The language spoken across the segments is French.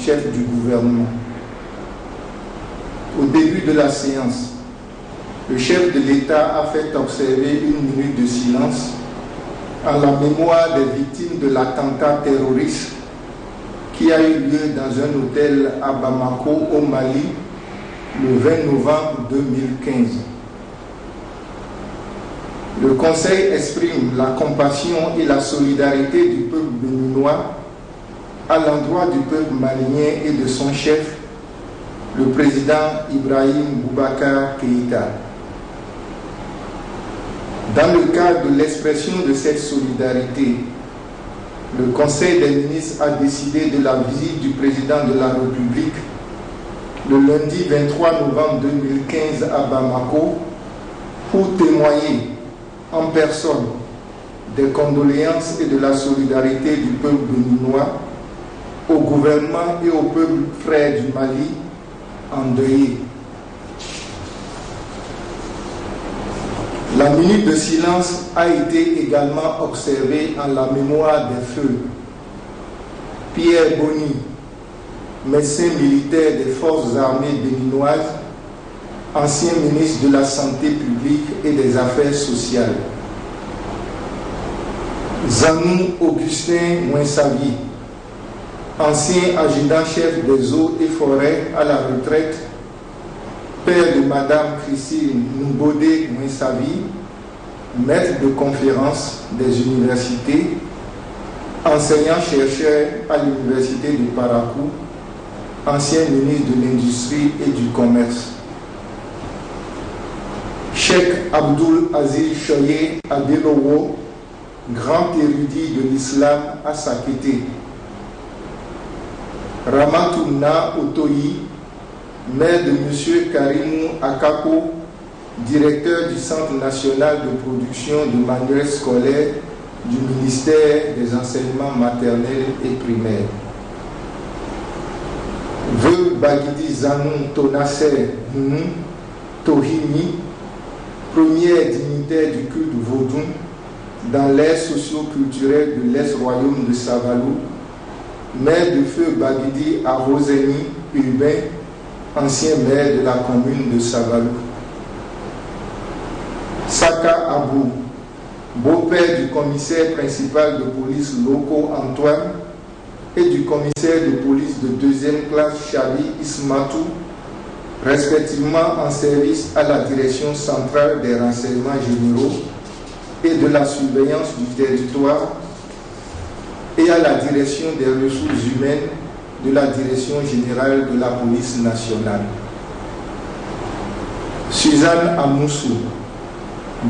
chef du gouvernement. Au début de la séance, le chef de l'État a fait observer une minute de silence en la mémoire des victimes de l'attentat terroriste qui a eu lieu dans un hôtel à Bamako, au Mali, le 20 novembre 2015. Le Conseil exprime la compassion et la solidarité du peuple béninois à l'endroit du peuple malien et de son chef, le président Ibrahim Boubacar Keïta. Dans le cadre de l'expression de cette solidarité, le Conseil des ministres a décidé de la visite du président de la République le lundi 23 novembre 2015 à Bamako pour témoigner en personne des condoléances et de la solidarité du peuple béninois au gouvernement et au peuple frère du Mali endeuillé. La minute de silence a été également observée en la mémoire des feux Pierre Boni, médecin militaire des forces armées béninoises, ancien ministre de la Santé publique et des Affaires sociales. Zanou Augustin Mouinsavi, ancien adjudant-chef des eaux et forêts à la retraite, père de Madame Christine Mbodé Mouinsavi, maître de conférences des universités, enseignant-chercheur à l'université de Parakou, ancien ministre de l'Industrie et du Commerce. Cheikh Abdul Aziz Choye Adelowo, grand érudit de l'islam à Sakété. Ramatouna Otoyi, maire de M. Karimou Akako, directeur du Centre national de production de manuels scolaires du ministère des enseignements maternels et primaires. Veuve Bagidi Zanou Tonasser Tohimi, première dignitaire du culte vaudou dans l'ère socio-culturelle de l'ex-royaume de Savalou, maire de feu Bagidi Aroseni Urbain, ancien maire de la commune de Savalou. Saka Abou, beau-père du commissaire principal de police locaux Antoine et du commissaire de police de deuxième classe Chali Ismatou, respectivement en service à la direction centrale des renseignements généraux et de la surveillance du territoire et à la direction des ressources humaines de la direction générale de la police nationale. Suzanne Amoussou,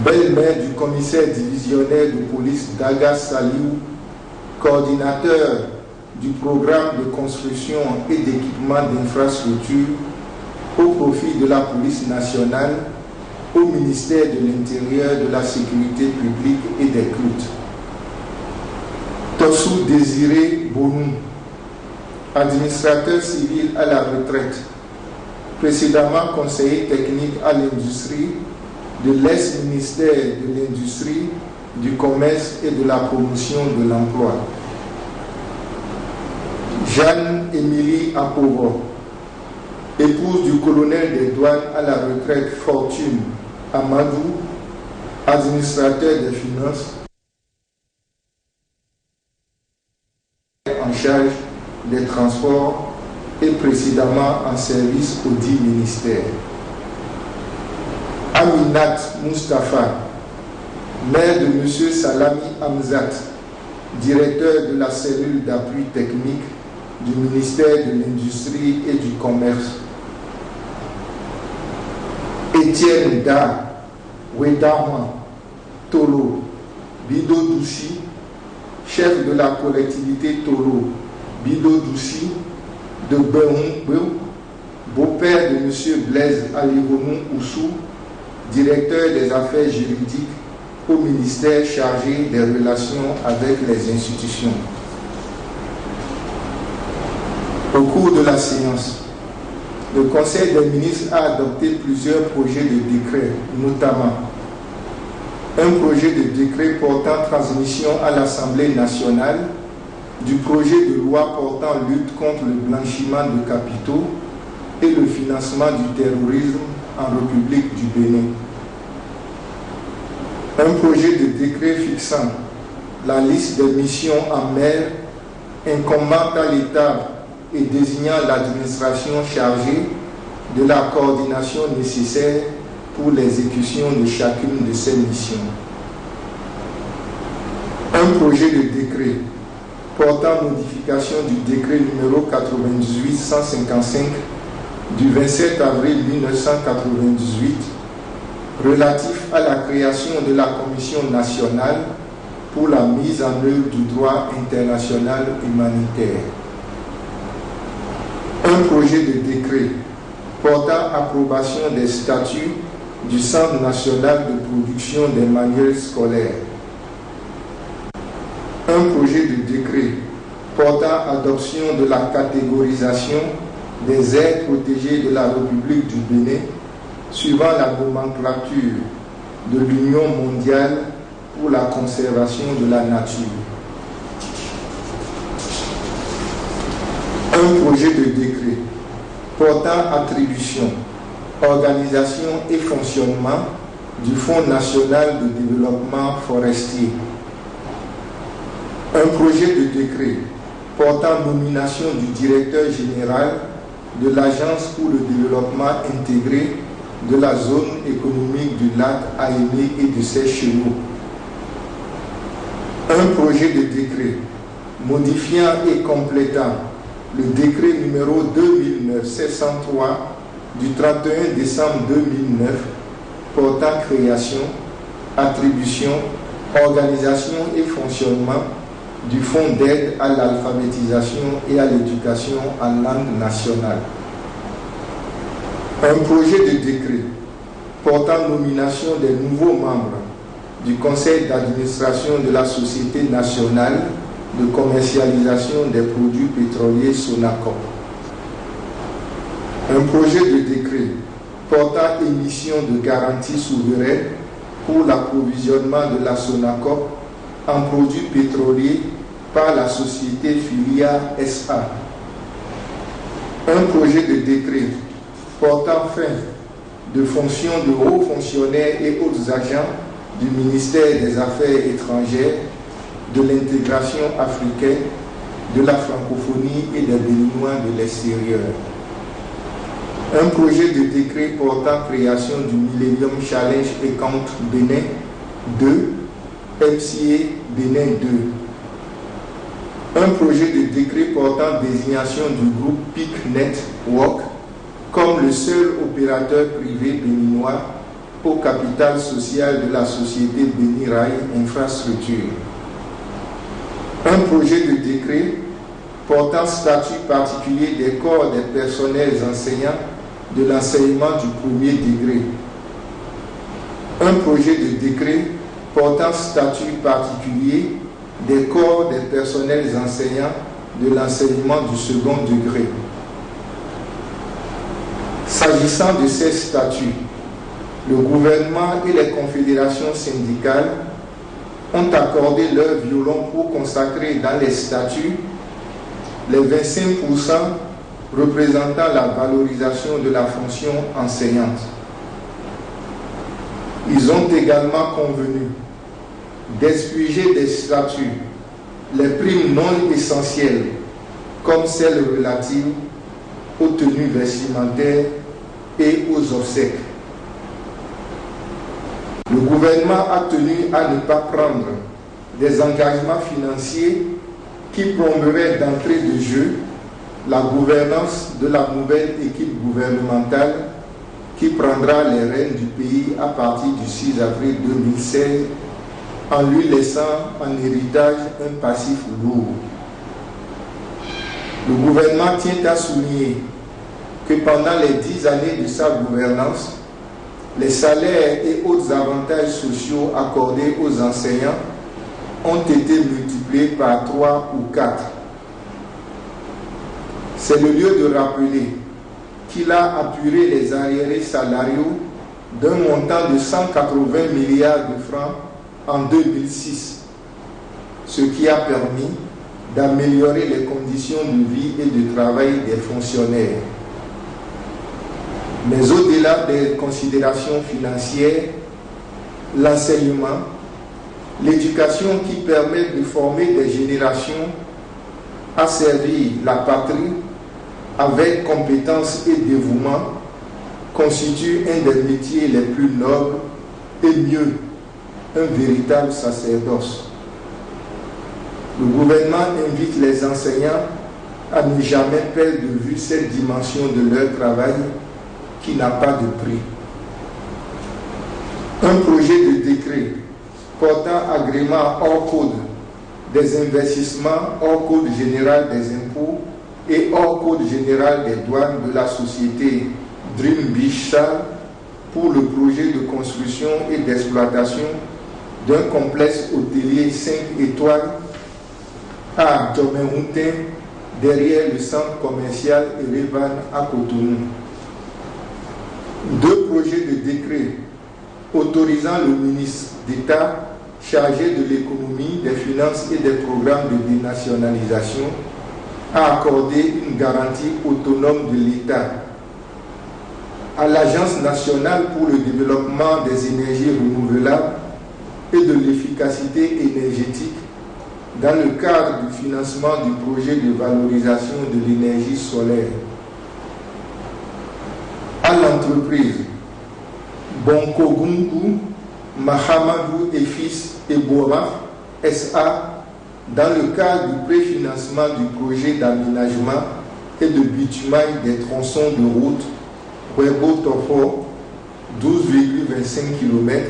belle-mère du commissaire divisionnaire de police Daga Saliou, coordinateur du programme de construction et d'équipement d'infrastructures au profit de la police nationale au ministère de l'Intérieur, de la Sécurité publique et des cultes. Tossou Désiré Bonou, administrateur civil à la retraite, précédemment conseiller technique à l'industrie de l'ex-ministère de l'Industrie, du Commerce et de la Promotion de l'Emploi. Jeanne-Émilie Apovo, épouse du colonel des douanes à la retraite Fortune Amadou, administrateur des finances, en charge des transports et précédemment en service au dit ministère. Aminat Mustafa, maire de M. Salami Hamzat, directeur de la cellule d'appui technique du ministère de l'Industrie et du Commerce. Étienne Da Wedama Tolo Bido Doussi, chef de la collectivité Tolo Bido Doussi de Behoun, beau-père de M. Blaise Alironou Oussou, directeur des affaires juridiques au ministère chargé des relations avec les institutions. Au cours de la séance, le Conseil des ministres a adopté plusieurs projets de décret, notamment un projet de décret portant transmission à l'Assemblée nationale du projet de loi portant lutte contre le blanchiment de capitaux et le financement du terrorisme en République du Bénin. Un projet de décret fixant la liste des missions en mer incombant à l'État et désignant l'administration chargée de la coordination nécessaire pour l'exécution de chacune de ces missions. Un projet de décret portant modification du décret numéro 98-155 du 27 avril 1998 relatif à la création de la Commission nationale pour la mise en œuvre du droit international humanitaire. Un projet de décret portant approbation des statuts du Centre national de production des manuels scolaires. Un projet de décret portant adoption de la catégorisation des aires protégées de la République du Bénin suivant la nomenclature de l'Union mondiale pour la conservation de la nature. Un projet de décret portant attribution, organisation et fonctionnement du Fonds national de développement forestier. Un projet de décret portant nomination du directeur général de l'Agence pour le développement intégré de la zone économique du lac Aïmé et de ses chenaux. Un projet de décret modifiant et complétant le décret numéro 2009-703 du 31 décembre 2009 portant création, attribution, organisation et fonctionnement du Fonds d'aide à l'alphabétisation et à l'éducation en langue nationale. Un projet de décret portant nomination des nouveaux membres du conseil d'administration de la Société nationale de commercialisation des produits pétroliers Sonacop. Un projet de décret portant émission de garantie souveraine pour l'approvisionnement de la Sonacop en produits pétroliers par la société Filia SA. Un projet de décret portant fin de fonctions de hauts fonctionnaires et autres agents du ministère des Affaires étrangères, de l'intégration africaine, de la francophonie et des Béninois de l'extérieur. Un projet de décret portant création du Millennium Challenge Account Bénin 2, MCA Bénin 2. Un projet de décret portant désignation du groupe PIC Network comme le seul opérateur privé béninois au capital social de la société Bénirail Infrastructure. Un projet de décret portant statut particulier des corps des personnels enseignants de l'enseignement du premier degré. Un projet de décret portant statut particulier des corps des personnels enseignants de l'enseignement du second degré. S'agissant de ces statuts, le gouvernement et les confédérations syndicales ont accordé leur violon pour consacrer dans les statuts les 25% représentant la valorisation de la fonction enseignante. Ils ont également convenu d'excluer des statuts les primes non essentielles comme celles relatives aux tenues vestimentaires et aux obsèques. Le gouvernement a tenu à ne pas prendre des engagements financiers qui plomberaient d'entrée de jeu la gouvernance de la nouvelle équipe gouvernementale qui prendra les rênes du pays à partir du 6 avril 2016 en lui laissant en héritage un passif lourd. Le gouvernement tient à souligner que pendant les 10 années de sa gouvernance, les salaires et autres avantages sociaux accordés aux enseignants ont été multipliés par 3 ou 4. C'est le lieu de rappeler qu'il a apuré les arriérés salariaux d'un montant de 180 milliards de francs en 2006, ce qui a permis d'améliorer les conditions de vie et de travail des fonctionnaires. Mais au-delà des considérations financières, l'enseignement, l'éducation qui permet de former des générations à servir la patrie avec compétence et dévouement constitue un des métiers les plus nobles et mieux, un véritable sacerdoce. Le gouvernement invite les enseignants à ne jamais perdre de vue cette dimension de leur travail qui n'a pas de prix. Un projet de décret portant agrément hors code des investissements, hors code général des impôts et hors code général des douanes de la société Dream Beach Sal pour le projet de construction et d'exploitation d'un complexe hôtelier 5 étoiles à Djomé-Routin, derrière le centre commercial Erevan à Cotonou. 2 projets de décret autorisant le ministre d'État chargé de l'économie, des finances et des programmes de dénationalisation à accorder une garantie autonome de l'État à l'Agence nationale pour le développement des énergies renouvelables et de l'efficacité énergétique dans le cadre du financement du projet de valorisation de l'énergie solaire. À l'entreprise Bonkogungu, Mahamadou et Fils et Bora SA dans le cadre du préfinancement du projet d'aménagement et de bitumage des tronçons de route Webo-Tofo 12,25 km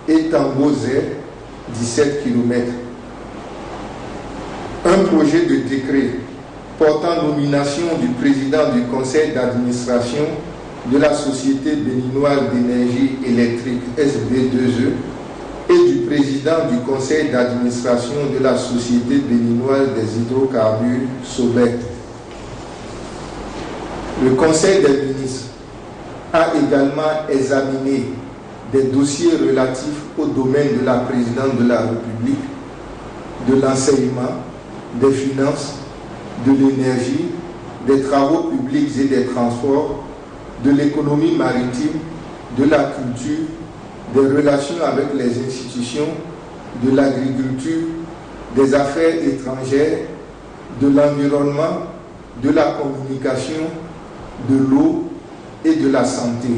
et Tambozé 17 km. Un projet de décret portant nomination du président du conseil d'administration de la Société béninoise d'énergie électrique SB2E et du président du conseil d'administration de la Société béninoise des hydrocarbures SOBEC. Le conseil des ministres a également examiné des dossiers relatifs au domaine de la présidence de la République, de l'enseignement, des finances, de l'énergie, des travaux publics et des transports, de l'économie maritime, de la culture, des relations avec les institutions, de l'agriculture, des affaires étrangères, de l'environnement, de la communication, de l'eau et de la santé.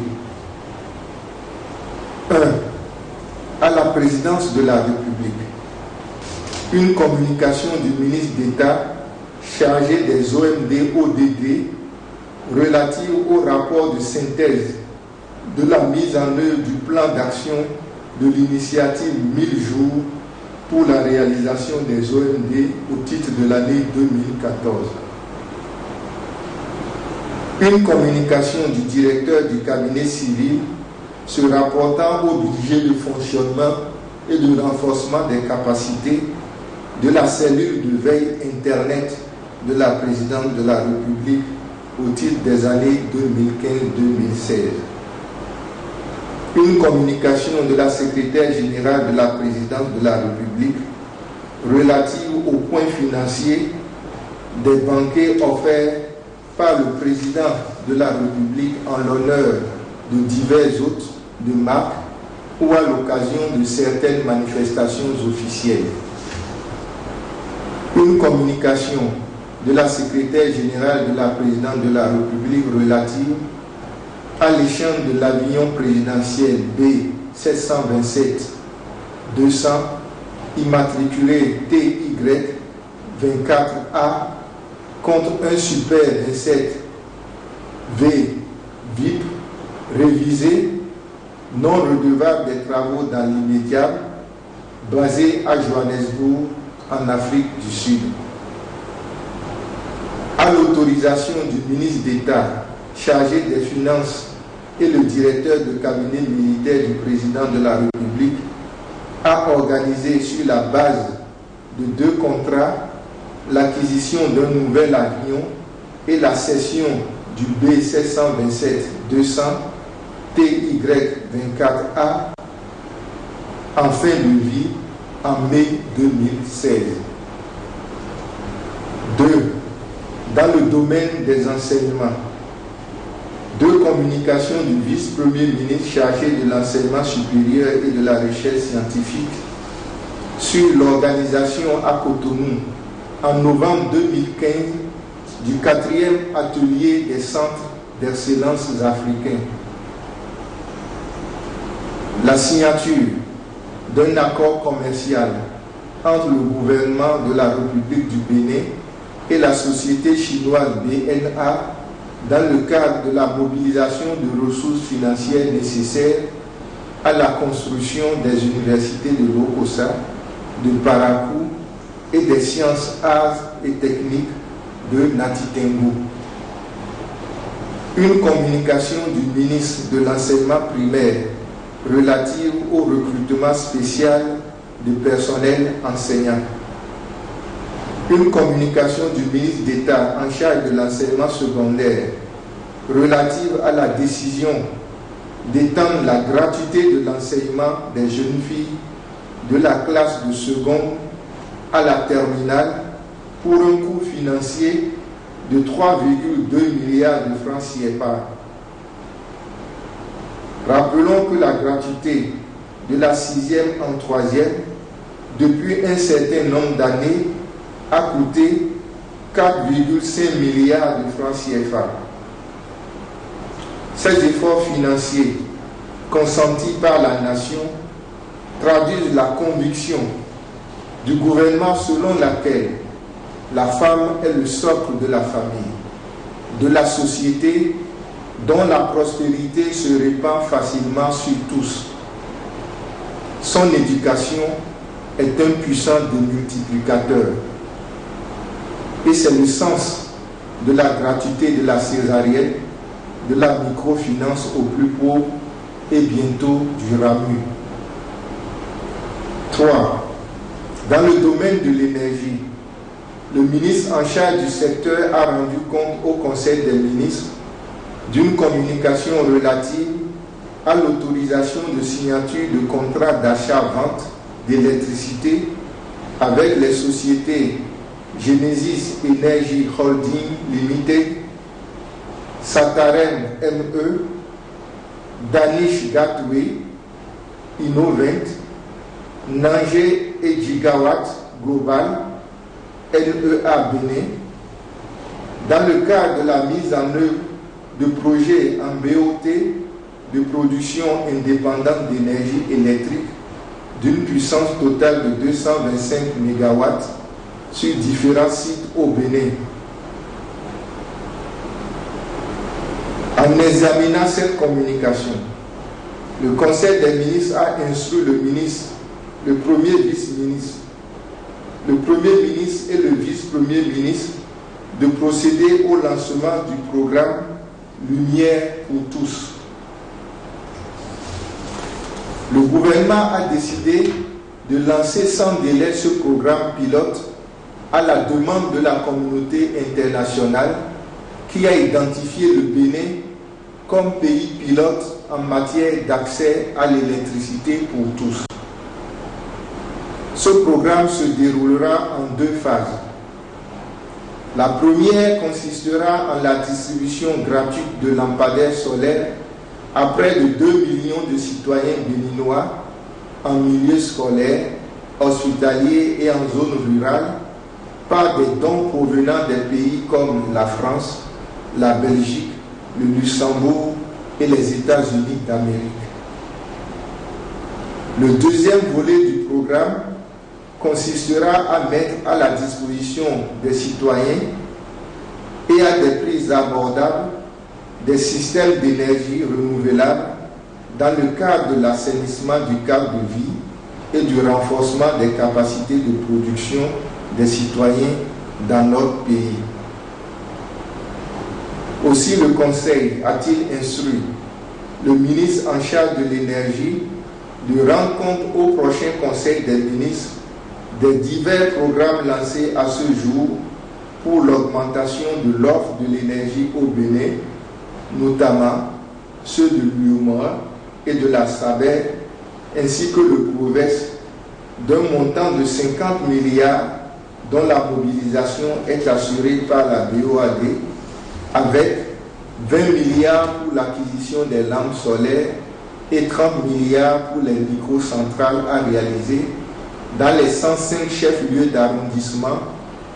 1. À la présidence de la République. Une communication du ministre d'État chargé des OMD-ODD relative au rapport de synthèse de la mise en œuvre du plan d'action de l'initiative 1000 jours pour la réalisation des OMD au titre de l'année 2014. Une communication du directeur du cabinet civil se rapportant au budget de fonctionnement et de renforcement des capacités de la cellule de veille Internet de la présidence de la République au titre des années 2015-2016. Une communication de la secrétaire générale de la présidence de la République relative aux points financiers des banquets offerts par le président de la République en l'honneur de divers hôtes de marque ou à l'occasion de certaines manifestations officielles. Une communication de la secrétaire générale de la présidence de la République relative à l'échange de l'avion présidentiel B727-200 immatriculé TY24A contre un Super 27 V VIP révisé, non redevable des travaux dans l'immédiat, basé à Johannesburg, en Afrique du Sud. À l'autorisation du ministre d'État chargé des Finances et le directeur de cabinet militaire du président de la République a organisé sur la base de 2 contrats l'acquisition d'un nouvel avion et la cession du B727-200 TY24A en fin de vie en mai 2016. Dans le domaine des enseignements, 2 communications du vice-premier ministre chargé de l'enseignement supérieur et de la recherche scientifique sur l'organisation à Cotonou en novembre 2015 du 4e atelier des centres d'excellence africains. La signature d'un accord commercial entre le gouvernement de la République du Bénin et la société chinoise BNA dans le cadre de la mobilisation de ressources financières nécessaires à la construction des universités de Lokossa, de Parakou et des sciences, arts et techniques de Natitengo. Une communication du ministre de l'enseignement primaire relative au recrutement spécial de personnel enseignant. Une communication du ministre d'État en charge de l'enseignement secondaire relative à la décision d'étendre la gratuité de l'enseignement des jeunes filles de la classe de seconde à la terminale pour un coût financier de 3,2 milliards de francs CFA. Rappelons que la gratuité de la 6e en 3e, depuis un certain nombre d'années, a coûté 4,5 milliards de francs CFA. Ces efforts financiers consentis par la nation traduisent la conviction du gouvernement selon laquelle la femme est le socle de la famille, de la société dont la prospérité se répand facilement sur tous. Son éducation est un puissant démultiplicateur. Et c'est le sens de la gratuité de la césarienne, de la microfinance aux plus pauvres et bientôt du RAMU. 3. Dans le domaine de l'énergie, le ministre en charge du secteur a rendu compte au Conseil des ministres d'une communication relative à l'autorisation de signature de contrats d'achat-vente d'électricité avec les sociétés Genesis Energy Holding Limited, Satarem ME, Danish Gateway, Innovent, Nanger et Gigawatt Global, LEA Bénin, dans le cadre de la mise en œuvre de projets en BOT de production indépendante d'énergie électrique d'une puissance totale de 225 MW sur différents sites au Bénin. En examinant cette communication, le Conseil des ministres a instruit le ministre, le premier vice-ministre, le premier ministre et le vice-premier ministre de procéder au lancement du programme Lumière pour tous. Le gouvernement a décidé de lancer sans délai ce programme pilote à la demande de la communauté internationale qui a identifié le Bénin comme pays pilote en matière d'accès à l'électricité pour tous. Ce programme se déroulera en 2 phases. La première consistera en la distribution gratuite de lampadaires solaires à près de 2 millions de citoyens béninois en milieu scolaire, hospitalier et en zone rurale par des dons provenant des pays comme la France, la Belgique, le Luxembourg et les États-Unis d'Amérique. Le deuxième volet du programme consistera à mettre à la disposition des citoyens et à des prix abordables des systèmes d'énergie renouvelable dans le cadre de l'assainissement du cadre de vie et du renforcement des capacités de production des citoyens dans notre pays. Aussi, le Conseil a-t-il instruit le ministre en charge de l'énergie de rendre compte au prochain Conseil des ministres des divers programmes lancés à ce jour pour l'augmentation de l'offre de l'énergie au Bénin, notamment ceux de l'UMOA et de la SABER, ainsi que le PROVES, d'un montant de 50 milliards, dont la mobilisation est assurée par la BOAD, avec 20 milliards pour l'acquisition des lampes solaires et 30 milliards pour les microcentrales à réaliser dans les 105 chefs-lieux d'arrondissement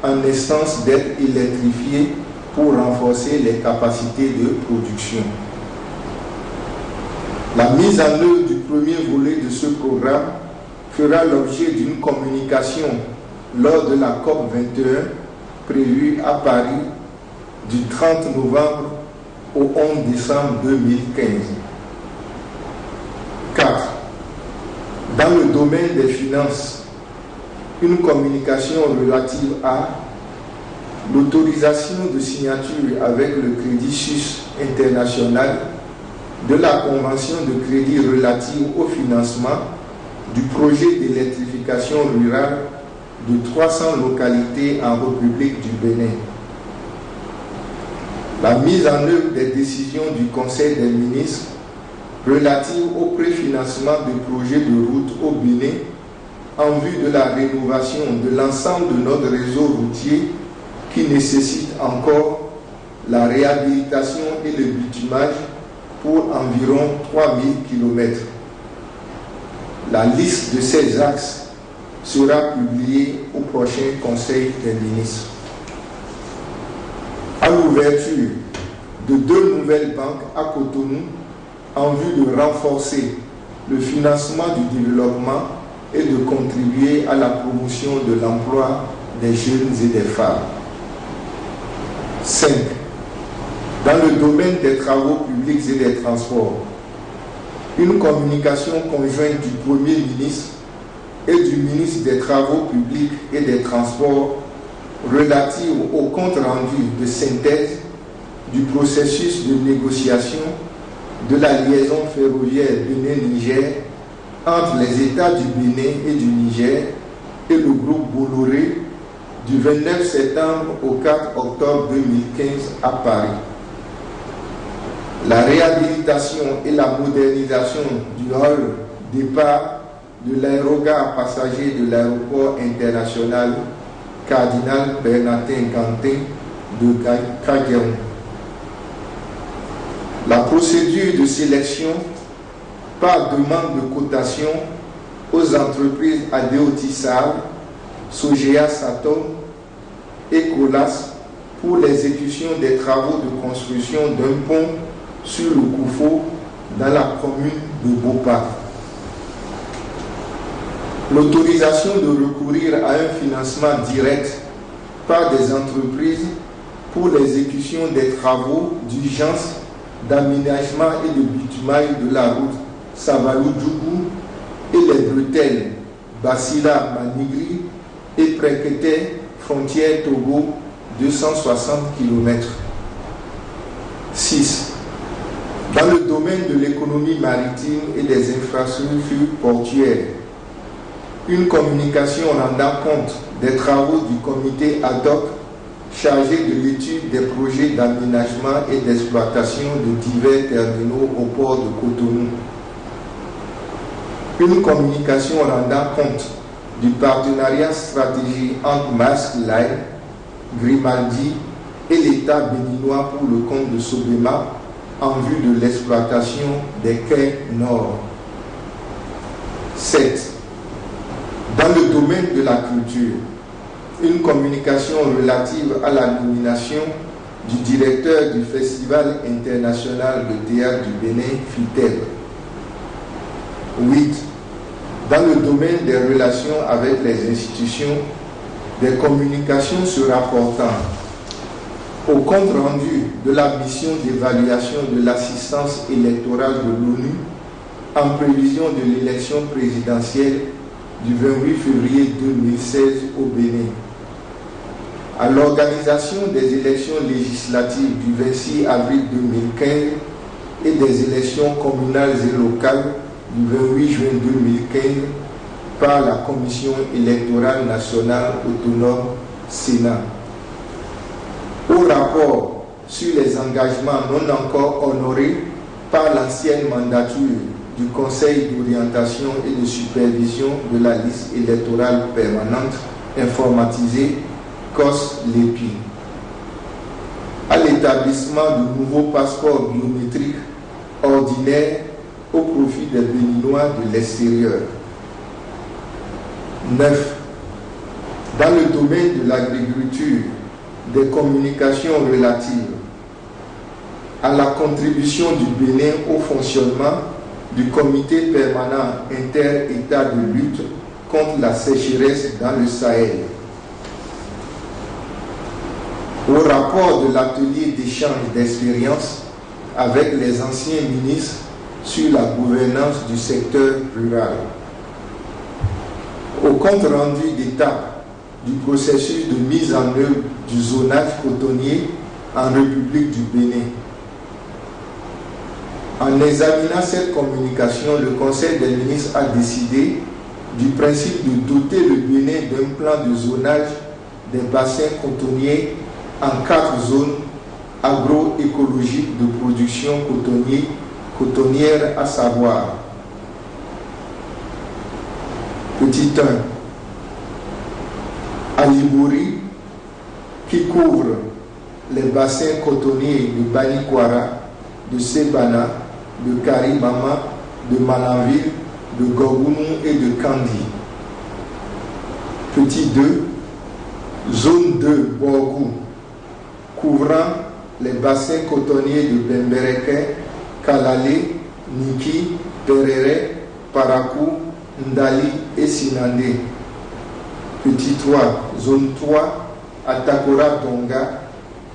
en instance d'être électrifiés pour renforcer les capacités de production. La mise en œuvre du premier volet de ce programme fera l'objet d'une communication lors de la COP 21 prévue à Paris du 30 novembre au 11 décembre 2015. 4. Dans le domaine des finances, une communication relative à l'autorisation de signature avec le Crédit Suisse International de la Convention de crédit relative au financement du projet d'électrification rurale de 300 localités en République du Bénin. La mise en œuvre des décisions du Conseil des ministres relatives au préfinancement de projets de route au Bénin en vue de la rénovation de l'ensemble de notre réseau routier qui nécessite encore la réhabilitation et le bitumage pour environ 3000 km. La liste de ces axes sera publiée au prochain Conseil des ministres. À l'ouverture de 2 nouvelles banques à Cotonou en vue de renforcer le financement du développement et de contribuer à la promotion de l'emploi des jeunes et des femmes. 5. Dans le domaine des travaux publics et des transports, une communication conjointe du Premier ministre et du ministre des Travaux publics et des Transports relative au compte rendu de synthèse du processus de négociation de la liaison ferroviaire Bénin-Niger entre les États du Bénin et du Niger et le groupe Bolloré du 29 septembre au 4 octobre 2015 à Paris. La réhabilitation et la modernisation du hall départ de l'aérogare passager de l'aéroport international Cardinal Bernardin Quentin de Kagéon. La procédure de sélection par demande de cotation aux entreprises Adéotissal, Sogea Satom et Colas pour l'exécution des travaux de construction d'un pont sur le Koufo dans la commune de Bopa. L'autorisation de recourir à un financement direct par des entreprises pour l'exécution des travaux d'urgence d'aménagement et de bitumage de la route Sabalou-Djougou et les bretelles Basila-Manigri et Préqueté, frontière Togo, 260 km. 6. Dans le domaine de l'économie maritime et des infrastructures portuaires, une communication rendant compte des travaux du comité ad hoc chargé de l'étude des projets d'aménagement et d'exploitation de divers terminaux au port de Cotonou. Une communication rendant compte du partenariat stratégique entre Maersk Line, Grimaldi et l'État béninois pour le compte de Sobema en vue de l'exploitation des quais nord. 7. Dans le domaine de la culture, une communication relative à la nomination du directeur du Festival international de théâtre du Bénin, FITEB. 8. Dans le domaine des relations avec les institutions, des communications se rapportant au compte rendu de la mission d'évaluation de l'assistance électorale de l'ONU en prévision de l'élection présidentielle du 28 février 2016 au Bénin, à l'organisation des élections législatives du 26 avril 2015 et des élections communales et locales du 28 juin 2015 par la Commission électorale nationale autonome Sénat. Au rapport sur les engagements non encore honorés par l'ancienne mandature du Conseil d'orientation et de supervision de la liste électorale permanente informatisée Cos-Lépine, à l'établissement de nouveaux passeports biométriques ordinaires au profit des Béninois de l'extérieur. 9. Dans le domaine de l'agriculture, des communications relatives à la contribution du Bénin au fonctionnement du comité permanent inter-État de lutte contre la sécheresse dans le Sahel. Au rapport de l'atelier d'échange d'expériences avec les anciens ministres sur la gouvernance du secteur rural. Au compte rendu d'étape du processus de mise en œuvre du zonage cotonnier en République du Bénin. En examinant cette communication, le Conseil des ministres a décidé du principe de doter le Bénin d'un plan de zonage des bassins cotonniers en 4 zones agroécologiques de production cotonnière, à savoir: petit 1, Alibouri, qui couvre les bassins cotonniers de Banikwara, de Sebana, de Karimama, de Malanville, de Gorgounou et de Kandi. Petit 2, zone 2, Borgou, couvrant les bassins cotonniers de Bembereke, Kalale, Niki, Perere, Parakou, Ndali et Sinandé. Petit 3, zone 3, Atakora Donga,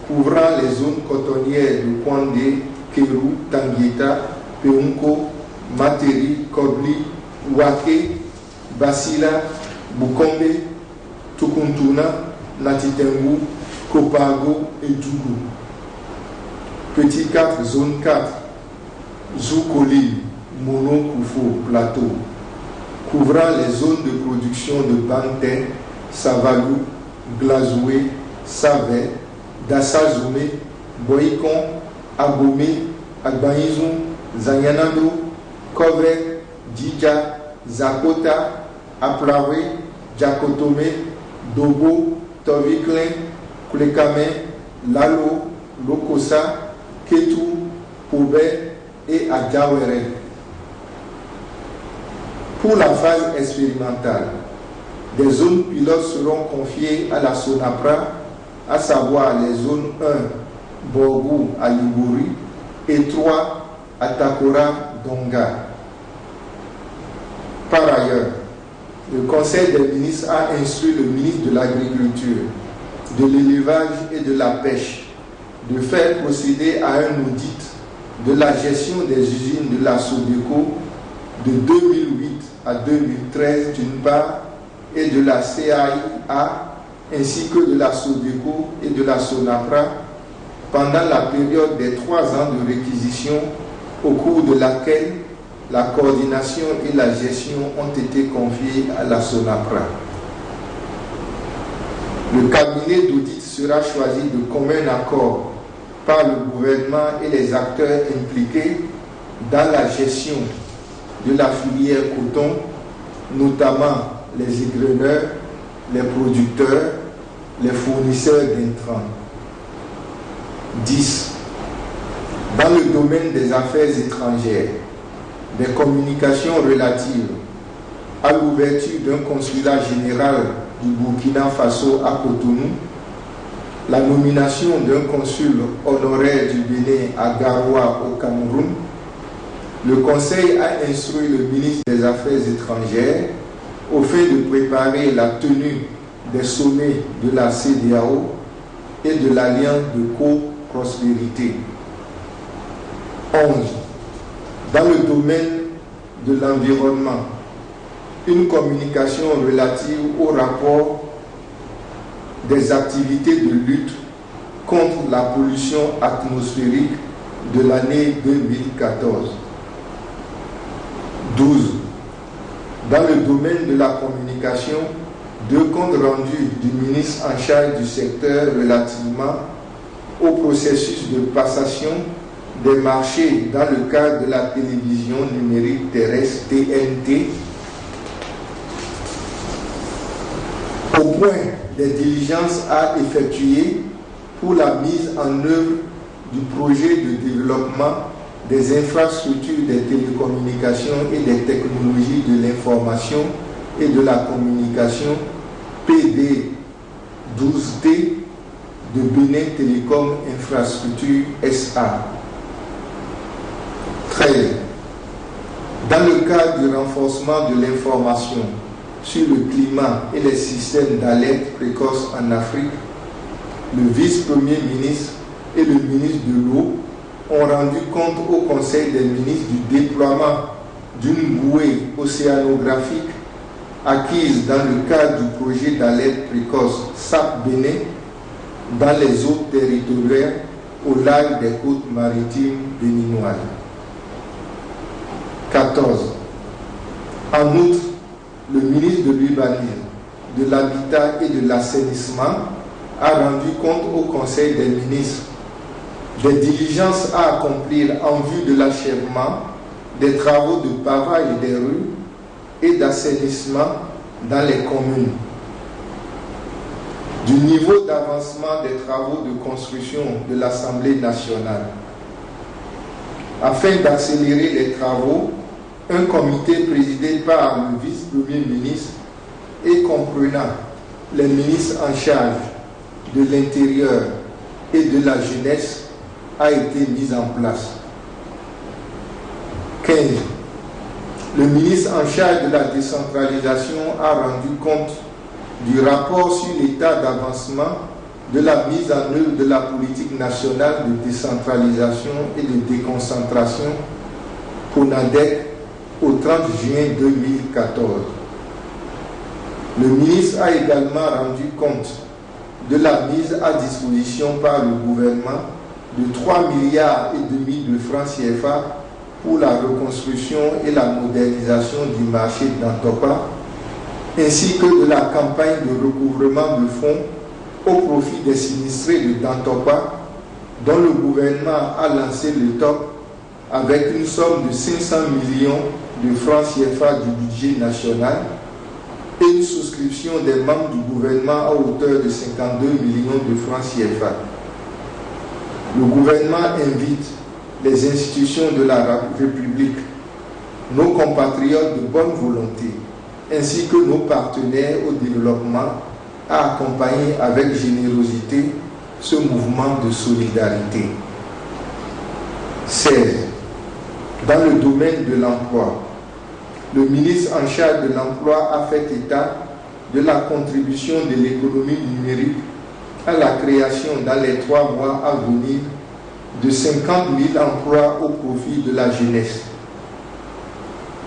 couvrant les zones cotonnières de Kwandé, Kéru, Tangueta, Peunko, Materi, Kobli, Wake, Basila, Bukombe, Tukuntuna, Natitengu, Kopago et Djougou. Petit 4, zone 4, Zoukoli, Mono Koufo, Plateau, couvrant les zones de production de Banté, Savalou, Glazoué, Savé, Dassazoumé, Boïkon, Abomé, Agbaïzoum, Zanyanando, Kove, Djidja, Zakota, Aplawe, Djakotome, Dobo, Toviklin, Koulekame, Lalo, Lokosa, Ketou, Poubé et Adjawere. Pour la phase expérimentale, des zones pilotes seront confiées à la SONAPRA, à savoir les zones 1, Borgou à Libouri, et 3, Atakora Donga. Par ailleurs, le Conseil des ministres a instruit le ministre de l'Agriculture, de l'Élevage et de la Pêche de faire procéder à un audit de la gestion des usines de la SODECO de 2008 à 2013 d'une part et de la CAIA ainsi que de la SODECO et de la SONAPRA pendant la période des 3 ans de réquisition au cours de laquelle la coordination et la gestion ont été confiées à la SONAPRA. Le cabinet d'audit sera choisi de commun accord par le gouvernement et les acteurs impliqués dans la gestion de la filière coton, notamment les égreneurs, les producteurs, les fournisseurs d'intrants. 10. Dans le domaine des affaires étrangères, des communications relatives à l'ouverture d'un consulat général du Burkina Faso à Cotonou, la nomination d'un consul honoraire du Bénin à Garoua au Cameroun, le Conseil a instruit le ministre des Affaires étrangères au fait de préparer la tenue des sommets de la CEDEAO et de l'Alliance de coprospérité. 11. Dans le domaine de l'environnement, une communication relative au rapport des activités de lutte contre la pollution atmosphérique de l'année 2014. 12. Dans le domaine de la communication, 2 comptes rendus du ministre en charge du secteur relativement au processus de passation des marchés dans le cadre de la télévision numérique terrestre TNT, au point des diligences à effectuer pour la mise en œuvre du projet de développement des infrastructures des télécommunications et des technologies de l'information et de la communication PD 12D de Bénin Télécom Infrastructure SA. 13. Dans le cadre du renforcement de l'information sur le climat et les systèmes d'alerte précoce en Afrique, le vice-premier ministre et le ministre de l'eau ont rendu compte au Conseil des ministres du déploiement d'une bouée océanographique acquise dans le cadre du projet d'alerte précoce SAP Bénin dans les eaux territoriales au large des côtes maritimes béninoises. 14. En outre, le ministre de l'Urbanisme, de l'Habitat et de l'Assainissement a rendu compte au Conseil des ministres des diligences à accomplir en vue de l'achèvement des travaux de pavage des rues et d'assainissement dans les communes, du niveau d'avancement des travaux de construction de l'Assemblée nationale. Afin d'accélérer les travaux, un comité présidé par le vice-premier ministre et comprenant les ministres en charge de l'Intérieur et de la Jeunesse a été mis en place. 15. Le ministre en charge de la décentralisation a rendu compte du rapport sur l'état d'avancement de la mise en œuvre de la politique nationale de décentralisation et de déconcentration CONADEC au 30 juin 2014. Le ministre a également rendu compte de la mise à disposition par le gouvernement de 3,5 milliards de francs CFA pour la reconstruction et la modernisation du marché d'Antopa, ainsi que de la campagne de recouvrement de fonds au profit des sinistrés de Dantopa, dont le gouvernement a lancé le top avec une somme de 500 millions de francs CFA du budget national et une souscription des membres du gouvernement à hauteur de 52 millions de francs CFA. Le gouvernement invite les institutions de la République, nos compatriotes de bonne volonté, ainsi que nos partenaires au développement à accompagner avec générosité ce mouvement de solidarité. 16. Dans le domaine de l'emploi, le ministre en charge de l'emploi a fait état de la contribution de l'économie numérique à la création dans les 3 mois à venir de 50 000 emplois au profit de la jeunesse.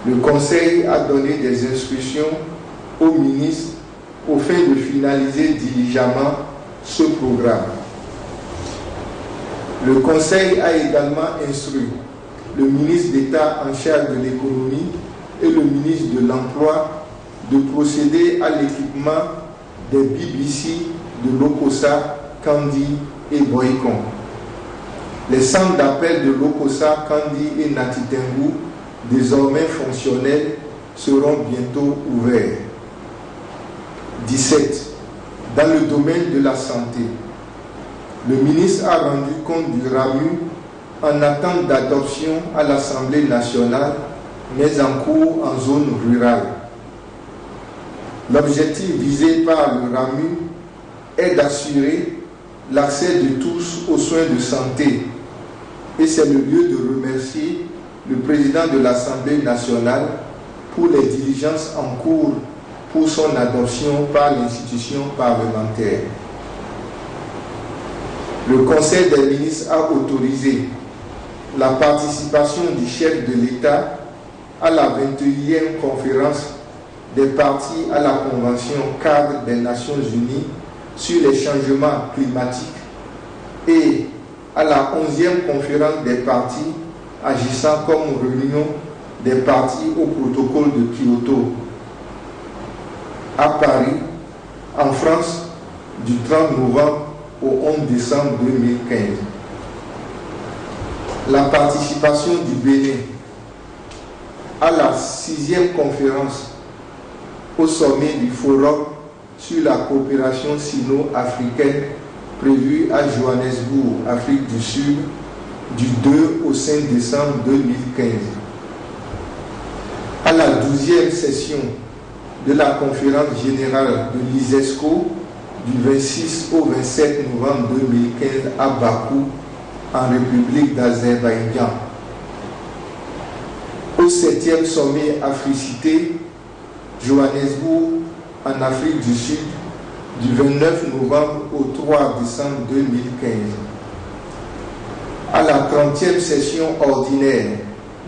Le Conseil a donné des instructions au ministre au fin de finaliser diligemment ce programme. Le Conseil a également instruit le ministre d'État en charge de l'économie et le ministre de l'Emploi de procéder à l'équipement des BBC de Lokossa, Kandi et Boycon. Les centres d'appel de Lokossa, Kandi et Natitengu, désormais fonctionnels, seront bientôt ouverts. 17. Dans le domaine de la santé, le ministre a rendu compte du RAMU en attente d'adoption à l'Assemblée nationale, mais en cours en zone rurale. L'objectif visé par le RAMU est d'assurer l'accès de tous aux soins de santé, et c'est le lieu de remercier le président de l'Assemblée nationale pour les diligences en cours pour son adoption par l'institution parlementaire. Le Conseil des ministres a autorisé la participation du chef de l'État à la 21e conférence des parties à la Convention cadre des Nations Unies sur les changements climatiques et à la 11e conférence des parties agissant comme réunion des parties au protocole de Kyoto à Paris, en France, du 30 novembre au 11 décembre 2015. La participation du Bénin à la 6e conférence au sommet du Forum sur la coopération sino-africaine prévue à Johannesburg, Afrique du Sud, du 2 au 5 décembre 2015. À la 12e session de la conférence générale de l'ISESCO du 26 au 27 novembre 2015 à Bakou, en République d'Azerbaïdjan. Au 7e sommet Africité, Johannesburg, en Afrique du Sud, du 29 novembre au 3 décembre 2015. À la 30e session ordinaire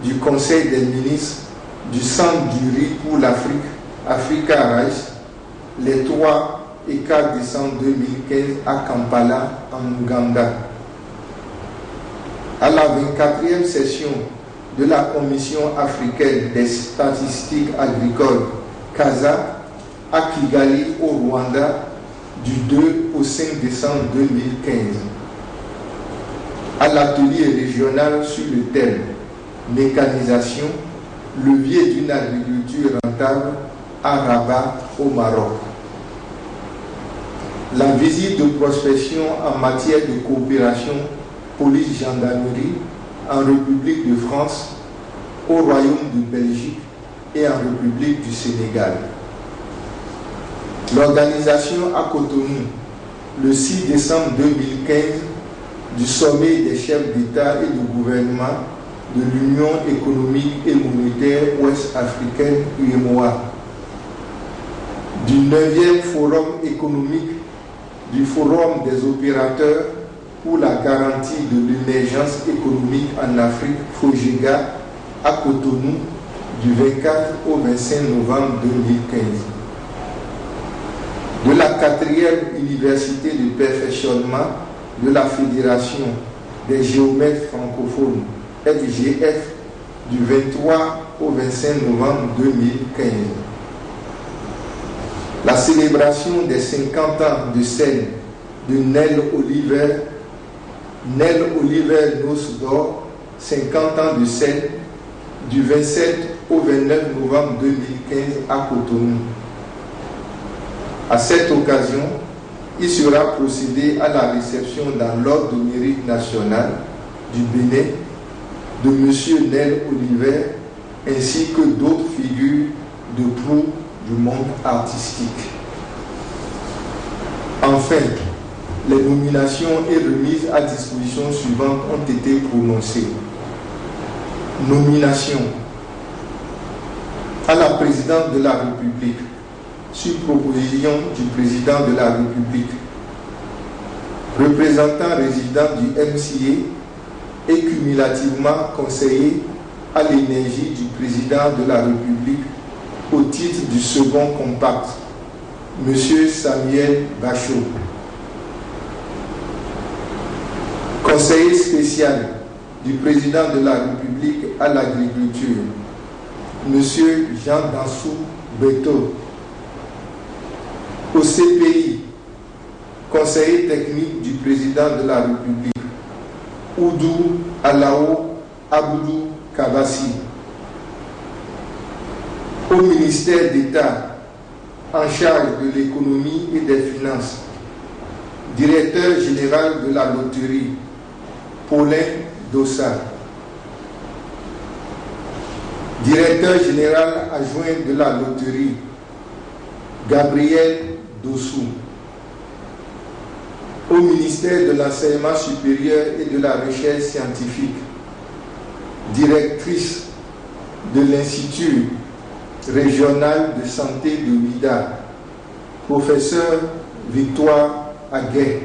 du Conseil des ministres du Centre du riz pour l'Afrique, Africa Rice, les 3 et 4 décembre 2015 à Kampala, en Ouganda. À la 24e session de la Commission africaine des statistiques agricoles, CASA, à Kigali, au Rwanda, du 2 au 5 décembre 2015. À l'atelier régional sur le thème mécanisation, levier d'une agriculture rentable à Rabat, au Maroc. La visite de prospection en matière de coopération police-gendarmerie en République de France, au Royaume de Belgique et en République du Sénégal. L'organisation à Cotonou, le 6 décembre 2015, du sommet des chefs d'État et de gouvernement de l'Union économique et monétaire ouest-africaine UEMOA, du 9e forum économique du Forum des opérateurs pour la garantie de l'émergence économique en Afrique, FOGEGA, à Cotonou, du 24 au 25 novembre 2015. De la 4e université de perfectionnement de la Fédération des géomètres francophones, FGF, du 23 au 25 novembre 2015. La célébration des 50 ans de scène de Nel Oliver Noce d'Or, 50 ans de scène, du 27 au 29 novembre 2015 à Cotonou. À cette occasion, il sera procédé à la réception dans l'ordre de mérite national du Bénin de M. Nel Oliver ainsi que d'autres figures de proue du monde artistique. Enfin, les nominations et remises à disposition suivantes ont été prononcées. Nomination à la présidente de la République, sur proposition du président de la République, représentant résident du MCA et cumulativement conseiller à l'énergie du président de la République au titre du second compact, M. Samuel Bachot. Conseiller spécial du président de la République à l'agriculture, M. Jean Dansou Beto. Au CPI, conseiller technique du président de la République, Oudou Alao Aboudou Kabassi. Au ministère d'État en charge de l'économie et des finances, directeur général de la loterie, Paulin Dossa. Directeur général adjoint de la loterie, Gabriel Dossou. Au ministère de l'Enseignement supérieur et de la Recherche scientifique, directrice de l'Institut régional de santé de Ouida, professeur Victoire Aguet.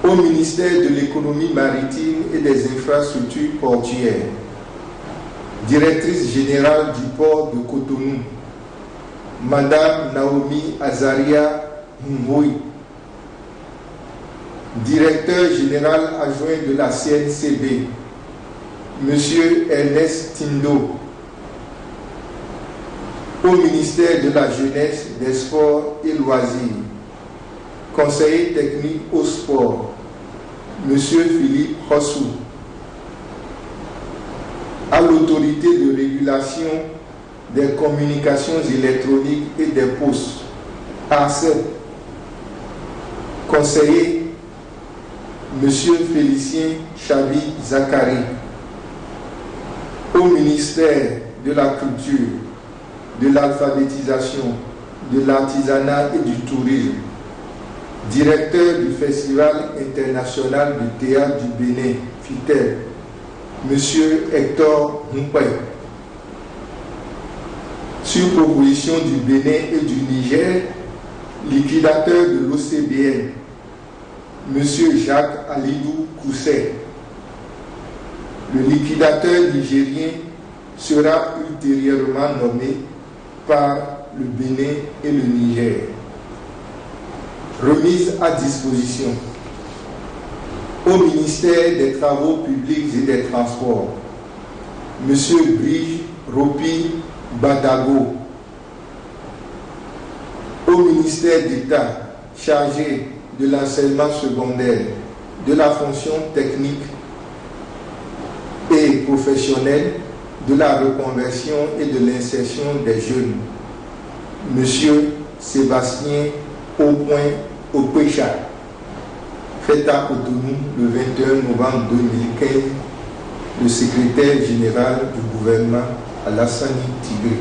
Au ministère de l'économie maritime et des infrastructures portuaires, directrice générale du port de Cotonou, Madame Naomi Azaria Mboui. Directeur général adjoint de la CNCB, Monsieur Ernest Tindo. Au ministère de la Jeunesse, des Sports et Loisirs, conseiller technique au sport, Monsieur Philippe Rossou. À l'autorité de régulation des communications électroniques et des postes, ARCEP, conseiller M. Félicien Chabi Zakari. Au ministère de la Culture, de l'Alphabétisation, de l'Artisanat et du Tourisme, directeur du Festival international du théâtre du Bénin, FITEL, M. Hector Moupai. Sur proposition du Bénin et du Niger, liquidateur de l'OCBN, M. Jacques Alidou Kousset. Le liquidateur nigérien sera ultérieurement nommé par le Bénin et le Niger. Remise à disposition. Au ministère des Travaux publics et des Transports, M. Brige Ropi Badago. Au ministère d'État chargé de l'enseignement secondaire, de la fonction technique et professionnelle, de la reconversion et de l'insertion des jeunes, M. Sébastien Aupoint Opécha, fait à Cotonou le 21 novembre 2015, le secrétaire général du gouvernement Alassane Tigré.